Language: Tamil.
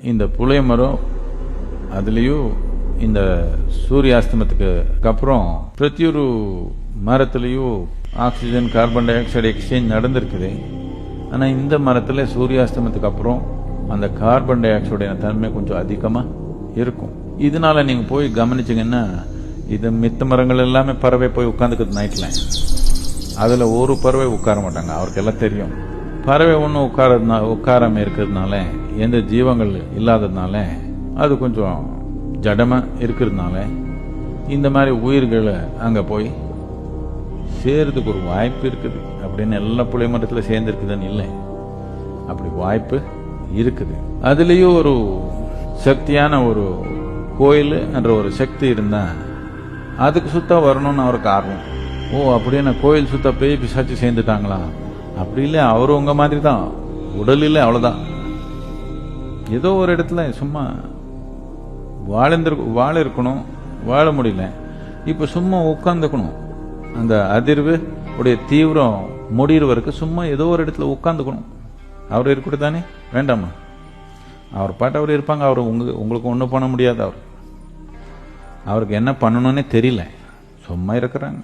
இந்த புளிய மரம் அதுலேயும் இந்த சூரியாஸ்தமத்துக்கு அப்புறம் பிரதியொரு மரத்துலேயும் oxygen carbon dioxide exchange நடந்திருக்குது. ஆனால் இந்த மரத்தில் சூரியாஸ்தமத்துக்கு அப்புறம் அந்த கார்பன் டை ஆக்சைடு தன்மை கொஞ்சம் அதிகமாக இருக்கும். இதனால நீங்கள் போய் கவனிச்சிங்கன்னா இது மித்த மரங்கள் எல்லாமே பறவை போய் உட்காந்துக்குது நைட்டில். அதில் ஒரு பறவை உட்கார மாட்டாங்க. அவருக்கு எல்லாம் தெரியும். பறவை ஒன்றும் உட்காராம இருக்கிறதுனால, எந்த ஜீவங்கள் இல்லாததுனால, அது கொஞ்சம் ஜடமாக இருக்கிறதுனால இந்த மாதிரி உயிர்களை அங்கே போய் சேர்றதுக்கு ஒரு வாய்ப்பு இருக்குது. அப்படின்னு எல்லா புளிய மரத்தில் சேர்ந்துருக்குதுன்னு இல்லை, அப்படி வாய்ப்பு இருக்குது. அதுலேயும் ஒரு சக்தியான ஒரு கோயில் என்ற ஒரு சக்தி இருந்தால் அதுக்கு சுத்தம் வரணும்னு அவருக்கு ஆர்வம். ஓ அப்படியே கோயில் சுத்த பேய் பிசாச்சு சேர்ந்துட்டாங்களா? அப்படி இல்லை, அவரும் உங்க மாதிரி தான், உடல் இல்லை, அவ்வளோதான். ஏதோ ஒரு இடத்துல சும்மா வாழ இருக்கணும், வாழ முடியல, இப்போ சும்மா உட்காந்துக்கணும். அந்த அதிர்வு உடைய தீவிரம் முடிகிறவருக்கு சும்மா ஏதோ ஒரு இடத்துல உட்காந்துக்கணும். அவர் இருக்கட்டும் தானே, வேண்டாமா? அவர் பாட்டு அவர் இருப்பாங்க. அவர் உங்களுக்கு ஒன்றும் பண்ண முடியாது. அவருக்கு என்ன பண்ணணும்னே தெரியல, சும்மா இருக்கிறாங்க.